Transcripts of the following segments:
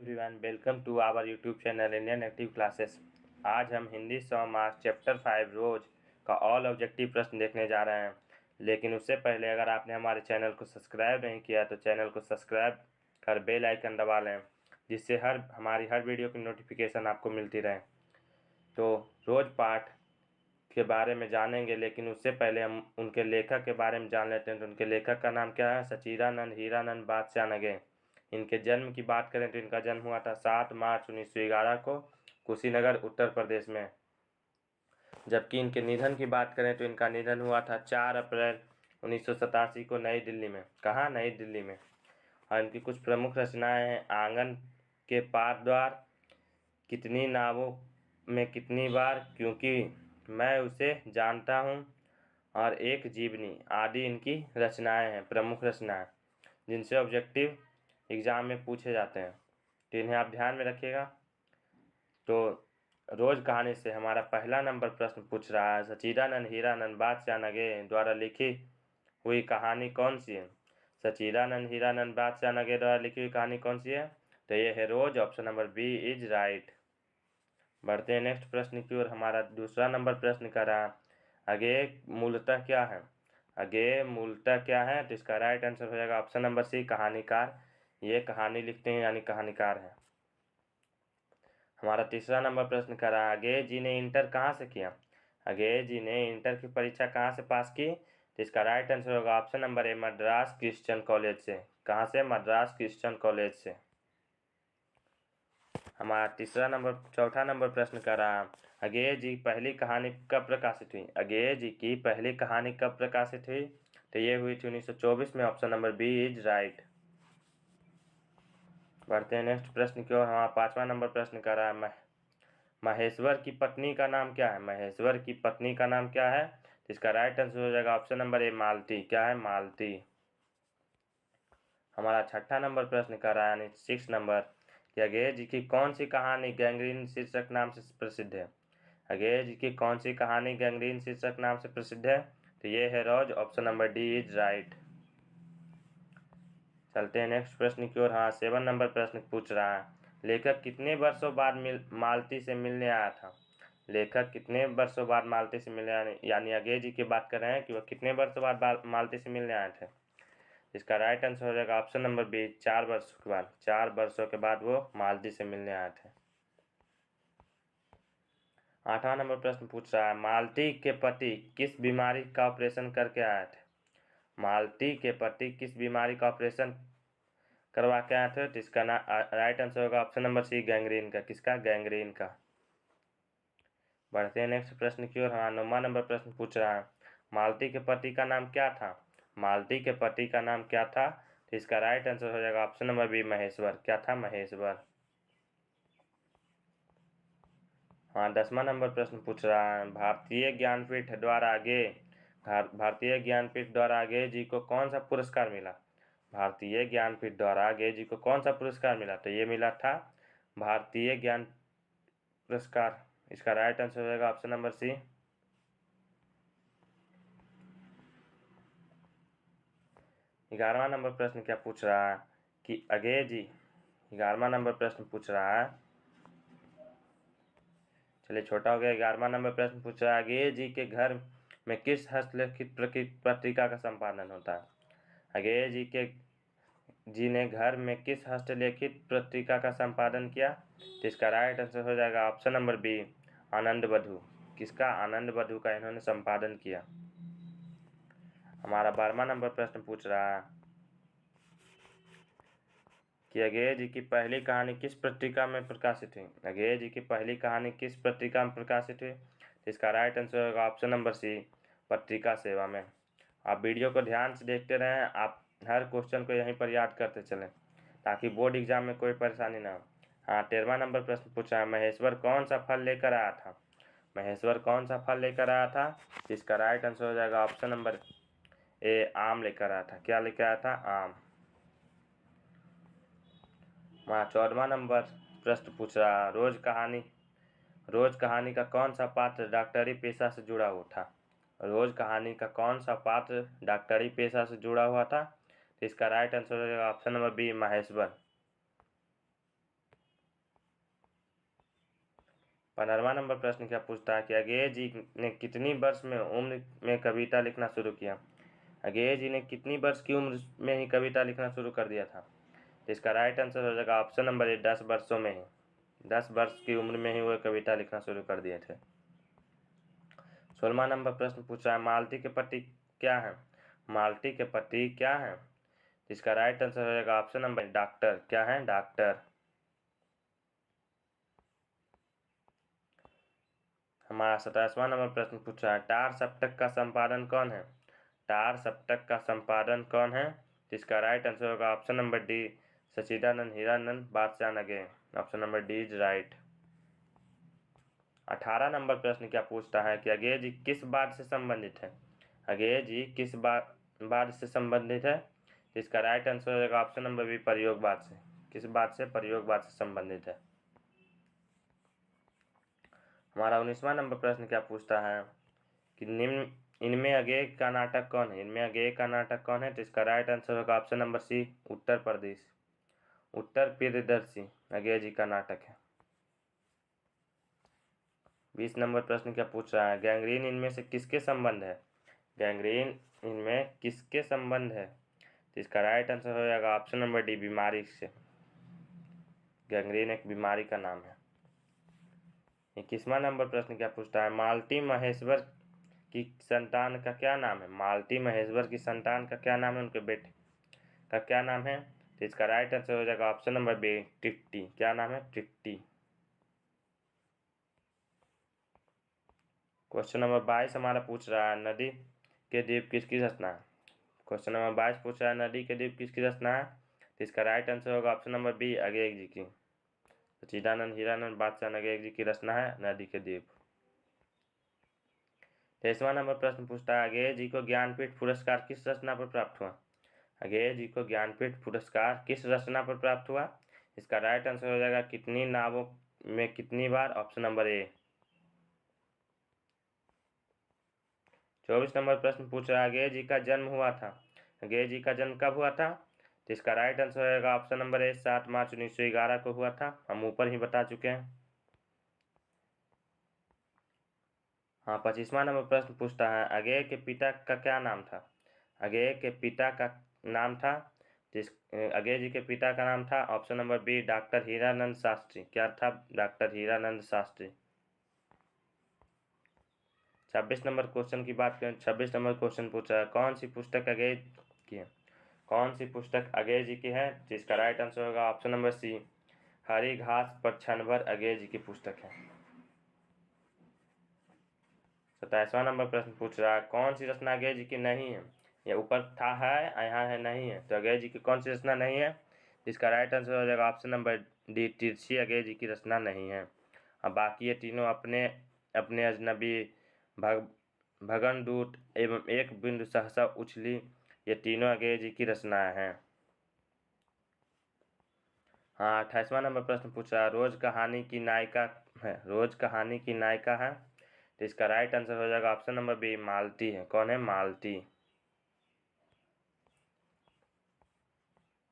Everyone, welcome to our YouTube channel Indian active classes. आज हम Hindi 100 marks chapter 5 रोज का all objective प्रश्न देखने जा रहे हैं। लेकिन उससे पहले अगर आपने हमारे चैनल को सब्सक्राइब नहीं किया तो चैनल को सब्सक्राइब कर बेल आइकन दबा लें, जिससे हमारी हर वीडियो की नोटिफिकेशन आपको मिलती रहे। तो रोज पाठ के बारे में जानेंगे, लेकिन उससे पहले हम उनके लेखक के बारे में जान लेते हैं। तो उनके लेखक का नाम क्या है? सचीदानंद हीरानंद बादशाहनगे। इनके जन्म की बात करें तो इनका जन्म हुआ था 7 मार्च 1911 को कुशीनगर उत्तर प्रदेश में। जबकि इनके निधन की बात करें तो इनका निधन हुआ था 4 अप्रैल 1987 को नई दिल्ली में। कहाँ? नई दिल्ली में। और इनकी कुछ प्रमुख रचनाएं हैं: आंगन के पार द्वार, कितनी नावों में कितनी बार, क्योंकि मैं उसे जानता हूँ, और एक जीवनी आदि इनकी रचनाएं हैं, प्रमुख रचनाएं, जिनसे ऑब्जेक्टिव एग्ज़ाम में पूछे जाते हैं। तो इन्हें आप ध्यान में रखिएगा। तो रोज कहानी से हमारा पहला नंबर प्रश्न पूछ रहा है, सचीदानंद हीरानंद बादशाहनगे द्वारा लिखी हुई कहानी कौन सी है? सचीदानंद हीरानंद बादशाहनगे द्वारा लिखी हुई कहानी कौन सी है? तो ये है rose. Option number B is right. बढ़ते हैं नेक्स्ट प्रश्न की ओर। हमारा दूसरा नंबर प्रश्न कर रहा है, अगेय मूलतः क्या है? अगेय मूलतः क्या है? तो इसका राइट आंसर हो जाएगा ऑप्शन नंबर सी, कहानीकार। ये कहानी लिखते हैं यानी कहानीकार हैं। हमारा तीसरा नंबर प्रश्न कर रहा है, अगेय जी ने इंटर कहाँ से किया? अगेय जी ने इंटर की परीक्षा कहाँ से पास की? तो इसका राइट आंसर होगा ऑप्शन नंबर ए, मद्रास क्रिश्चियन कॉलेज से। कहाँ से? मद्रास क्रिश्चियन कॉलेज से। हमारा चौथा नंबर प्रश्न कर रहा है, अगेय जी पहली कहानी कब प्रकाशित हुई? अगेय जी की पहली कहानी कब प्रकाशित हुई? तो ये हुई थी 1924 में। Option number B is right. बढ़ते हैं नेक्स्ट प्रश्न की ओर। हमारा पांचवा नंबर प्रश्न कर रहा है, महेश्वर की पत्नी का नाम क्या है? महेश्वर की पत्नी का नाम क्या है? तो इसका राइट आंसर हो जाएगा ऑप्शन नंबर ए, मालती। क्या है? मालती। हमारा छठा नंबर प्रश्न कर रहा है यानी 6 नंबर, कि अगेय जी की कौन सी कहानी गैंग्रीन शीर्षक नाम से प्रसिद्ध है? अगेय जी की कौन सी कहानी गैंग्रीन शीर्षक नाम से प्रसिद्ध है? तो ये है rose. Option number D is right. चलते हैं नेक्स्ट प्रश्न की ओर। हाँ, 7 नंबर प्रश्न पूछ रहा है, लेखक कितने वर्षों बाद मालती से मिलने आया था? लेखक कितने वर्षों बाद मालती से मिलने आए, यानी अगेय जी की बात कर रहे हैं कि वह कितने वर्षों बाद मालती से मिलने आए थे? इसका राइट आंसर हो जाएगा ऑप्शन नंबर बी, 4 वर्षों के बाद। 4 वर्षों के बाद वो मालती से मिलने आए थे। 8वां नंबर प्रश्न पूछ रहा है, मालती के पति किस बीमारी का ऑपरेशन करके आए थे? मालती के पति किस बीमारी का ऑपरेशन करवा के आए थे? तो इसका राइट आंसर होगा ऑप्शन नंबर सी, गैंग्रीन का। किसका? गैंग्रीन का। बढ़ते हैं नेक्स्ट प्रश्न की ओर। हाँ, 9वां नंबर प्रश्न पूछ रहा है, मालती के पति का नाम क्या था? मालती के पति का नाम क्या था? तो इसका राइट आंसर हो जाएगा ऑप्शन नंबर बी, महेश्वर। क्या था? महेश्वर। हाँ, 10वां नंबर प्रश्न पूछ रहा है, भारतीय ज्ञानपीठ द्वारा अगेय जी को कौन सा पुरस्कार मिला? भारतीय ज्ञानपीठ द्वारा अगेय जी को कौन सा पुरस्कार मिला? तो ये मिला था भारतीय ज्ञान पुरस्कार। इसका राइट आंसर हो जाएगा ऑप्शन नंबर सी। 11वां नंबर प्रश्न क्या पूछ रहा है कि अगेय जी 11वां नंबर प्रश्न पूछ रहा है, चलिए छोटा हो गया। 11वां नंबर प्रश्न पूछ रहा है, अगेय जी के घर में किस हस्तलिखित पत्रिका का संपादन होता है? अगेय जी ने घर में किस हस्तलिखित पत्रिका का संपादन किया? तो इसका राइट आंसर हो जाएगा ऑप्शन नंबर बी, आनंद बधू। किसका? आनंद बधू का इन्होंने संपादन किया। हमारा 12वां नंबर प्रश्न पूछ रहा है कि अगेय जी की पहली कहानी किस पत्रिका में प्रकाशित हुई? अगेय जी की पहली कहानी किस पत्रिका में प्रकाशित हुई? तो इसका राइट आंसर होगा ऑप्शन नंबर सी, पत्रिका सेवा में। आप वीडियो को ध्यान से देखते रहें, आप हर क्वेश्चन को यहीं पर याद करते चलें ताकि बोर्ड एग्जाम में कोई परेशानी ना हो। हाँ, 13वां नंबर प्रश्न पूछा है, महेश्वर कौन सा फल लेकर आया था? महेश्वर कौन सा फल लेकर आया था? इसका राइट आंसर हो जाएगा ऑप्शन नंबर ए, आम लेकर आया था। क्या लेकर आया था? आम। वहाँ 14वां नंबर प्रश्न पूछ रहा, रोज कहानी का कौन सा पात्र डॉक्टरी पेशा से जुड़ा हुआ था? रोज कहानी का कौन सा पात्र डॉक्टरी पेशा से जुड़ा हुआ था? तो इसका राइट आंसर हो जाएगा ऑप्शन नंबर बी, महेश्वर। 15वां नंबर प्रश्न क्या पूछता है कि अगेय जी ने कितनी वर्ष में उम्र में कविता लिखना शुरू किया। अगेय जी ने कितनी वर्ष की उम्र में ही कविता लिखना शुरू कर दिया था। तो इसका राइट आंसर हो जाएगा ऑप्शन नंबर ए, 10 वर्षों में ही। 10 वर्ष की उम्र में ही वो कविता लिखना शुरू कर दिए थे। 16वां नंबर प्रश्न पूछा है मालती के पति क्या है। मालती के पति क्या है। इसका राइट आंसर हो जाएगा ऑप्शन नंबर डॉक्टर। क्या है, डॉक्टर। हमारा 27वां नंबर प्रश्न पूछा है टार सप्तक का संपादन कौन है। टार सप्तक का संपादन कौन है। इसका राइट आंसर होगा ऑप्शन नंबर डी, सच्चिदानंद हीरानंद बादशाह नगे। Option number D is right. 18 number प्रश्न क्या पूछता है कि अगेय जी किस वाद से संबंधित है। अगेय जी किस वाद से संबंधित है। इसका राइट आंसर हो जाएगा ऑप्शन नंबर बी, प्रयोगवाद से। किस बात से, प्रयोगवाद से संबंधित है। हमारा 19वां नंबर प्रश्न क्या पूछता है कि निम्न इनमें अगेय का नाटक कौन है। इनमें अगेय का नाटक कौन है। तो इसका राइट आंसर होगा option number C, Uttar Pradesh. उत्तर प्रियदर्शी अगेय जी का नाटक है। 20 नंबर प्रश्न क्या पूछ रहा है गैंग्रीन इनमें से किसके संबंध है। गैंग्रीन इनमें किसके संबंध है। तो इसका राइट आंसर हो जाएगा ऑप्शन नंबर डी, बीमारी से। गैंग्रीन एक बीमारी का नाम है। 21वां नंबर प्रश्न क्या पूछता है मालती महेश्वर की संतान का क्या नाम है। मालती महेश्वर की संतान का क्या नाम है, उनके बेटे का क्या नाम है। तो इसका राइट आंसर हो जाएगा ऑप्शन नंबर बी, टिट्टी। क्या नाम है, टिट्टी। क्वेश्चन नंबर 22 हमारा पूछ रहा है नदी के द्वीप किसकी रचना है। क्वेश्चन नंबर 22 पूछ रहा है नदी के द्वीप किसकी रचना है। तो इसका राइट आंसर होगा ऑप्शन नंबर बी, अगेय जी की। सच्चिदानंद हीरानंद बादशाह नगे जी की रचना है नदी के द्वीप। 23वां नंबर प्रश्न पूछता है अगेय जी को ज्ञानपीठ पुरस्कार किस रचना पर प्राप्त हुआ। अगेय जी को ज्ञानपीठ पुरस्कार किस रचना पर प्राप्त हुआ। इसका राइट आंसर हो जाएगा कितनी नावों में कितनी बार। Option number A. 24 नंबर प्रश्न पूछ रहा है अगेय जी का जन्म हुआ था। अगेय जी का जन्म कब हुआ था। तो इसका राइट आंसर हो जाएगा ऑप्शन नंबर ए, 7 मार्च 1911 को हुआ था। हम ऊपर ही बता चुके हैं। हाँ, 25वां नंबर प्रश्न पूछता है अगेय के पिता का क्या नाम था। अगेय के पिता का नाम था। अगेय जी के पिता का नाम था option number B, doctor Hiranand Shastri. क्या था, doctor Hiranand Shastri. 26 number question की बात करें। 26 नंबर क्वेश्चन पूछा है कौन सी पुस्तक अगेय की है। कौन सी पुस्तक अगेय जी की है। जिसका राइट आंसर होगा ऑप्शन नंबर सी, हरी घास पर क्षण भर अगेय जी की पुस्तक है। 27वां नंबर प्रश्न पूछ रहा है कौन सी रचना अगेय जी की नहीं है। ये ऊपर था है, यहाँ है नहीं है। तो अगेय जी की कौन सी रचना नहीं है। इसका राइट आंसर हो जाएगा ऑप्शन नंबर डी, तिरछी अगेय जी की रचना नहीं है। अब बाकी ये तीनों अपने अपने अजनबी, भगन दूत एवं एक बिंदु सहसा उछली, ये तीनों अगेय जी की रचनाएं हैं। हाँ, 28वां नंबर प्रश्न पूछा रोज कहानी की नायिका है। रोज कहानी की नायिका है। तो इसका राइट आंसर हो जाएगा ऑप्शन नंबर बी, मालती है। कौन है, मालती।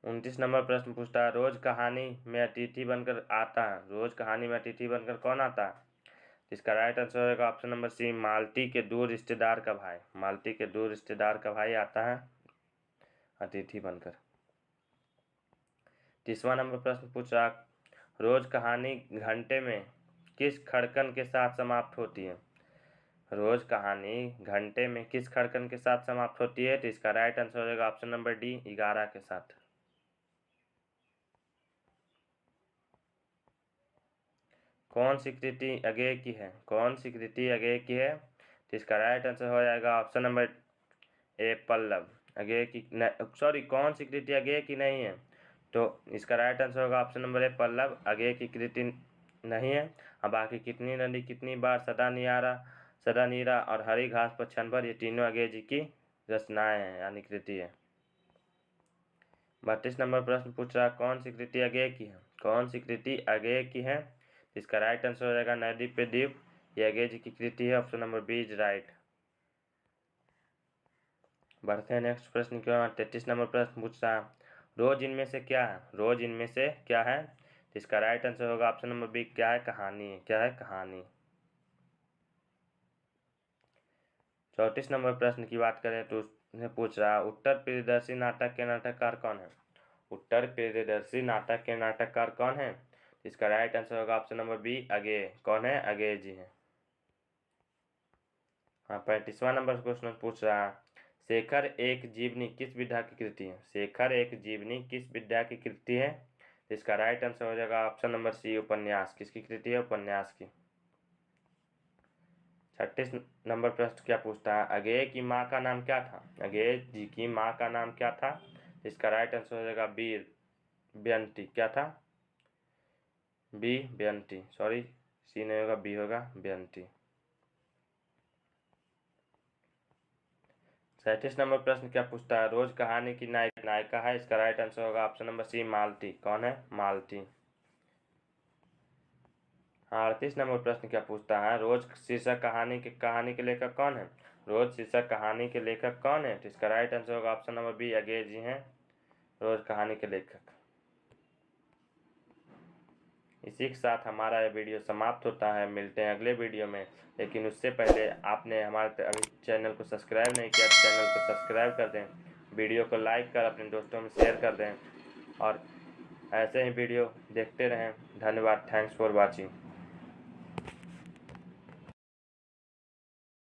29 नंबर प्रश्न पूछता है रोज कहानी में अतिथि बनकर आता है। रोज कहानी में अतिथि बनकर कौन आता है। इसका राइट आंसर हो जाएगा ऑप्शन नंबर सी, मालती के दूर रिश्तेदार का भाई। मालती के दूर रिश्तेदार का भाई आता है अतिथि बनकर। 30वां नंबर प्रश्न पूछा रोज कहानी घंटे में किस खड़कन के साथ समाप्त होती है। रोज कहानी घंटे में किस खड़कन के साथ समाप्त होती है। तो इसका राइट आंसर हो जाएगा ऑप्शन नंबर डी, 11 के साथ। कौन सी कृति अगेय की है। कौन सी कृति अगेय की है। तो इसका राइट आंसर हो जाएगा ऑप्शन नंबर ए, पल्लव। अगेय की सॉरी, कौन सी कृति अगेय की नहीं है। तो इसका राइट आंसर होगा ऑप्शन नंबर ए, पल्लव अगेय की कृति नहीं है। अब बाकी कितनी नदी कितनी बार, सदा नियारा, सदा नीरा और हरी घास पर क्षण भर, ये तीनों अगेय जी की रचनाएं हैं यानी कृति है। 32 नंबर प्रश्न पूछ रहा कौन सी कृति अगेय की है। कौन सी कृति अगेय की है। इसका राइट आंसर हो जाएगा नदी पे द्वीप, ये अगेय जी की कृति है। Option number B is right. बढ़ते हैं नेक्स्ट प्रश्न की ओर। 33 नंबर प्रश्न पूछ रहा रोज इनमें से क्या है। रोज इनमें से क्या है। इसका राइट आंसर होगा ऑप्शन नंबर बी, क्या है? कहानी। क्या है? कहानी। 34 नंबर प्रश्न की बात करें तो उसने पूछ रहा, उत्तर प्रियदर्शी नाटक के नाटककार कौन है? उत्तर प्रियदर्शी नाटक के नाटककार कौन है? इसका राइट आंसर होगा ऑप्शन नंबर बी, अगेय। कौन है? अगेय जी हैं। हाँ, 35वां नंबर क्वेश्चन पूछ रहा, शेखर एक जीवनी किस विधा की कृति है? शेखर एक जीवनी किस विधा की कृति है? इसका राइट आंसर हो जाएगा ऑप्शन नंबर सी, उपन्यास। किसकी कृति है? उपन्यास की। 36 नंबर प्रश्न क्या पूछता है, अगेय की माँ का नाम क्या था? अगेय जी की माँ का नाम क्या था? इसका राइट आंसर हो जाएगा बी, बेअंती। क्या था? बी, बेअंती। सॉरी, सी नहीं होगा, बी होगा, बेअंती। 37 नंबर प्रश्न क्या पूछता है, रोज कहानी की नायिका है? इसका राइट आंसर होगा ऑप्शन नंबर सी, मालती। कौन है? मालती। 38 नंबर प्रश्न क्या पूछता है, रोज शीर्षक कहानी के लेखक कौन है? रोज शीर्षक कहानी के लेखक कौन है? तो इसका राइट आंसर होगा ऑप्शन नंबर बी, अगेय जी हैं रोज कहानी के लेखक। इसी के साथ हमारा यह वीडियो समाप्त होता है। मिलते हैं अगले वीडियो में, लेकिन उससे पहले आपने हमारे अभी चैनल को सब्सक्राइब नहीं किया तो चैनल को सब्सक्राइब कर दें, वीडियो को लाइक कर अपने दोस्तों में शेयर कर दें और ऐसे ही वीडियो देखते रहें। धन्यवाद। Thanks for watching.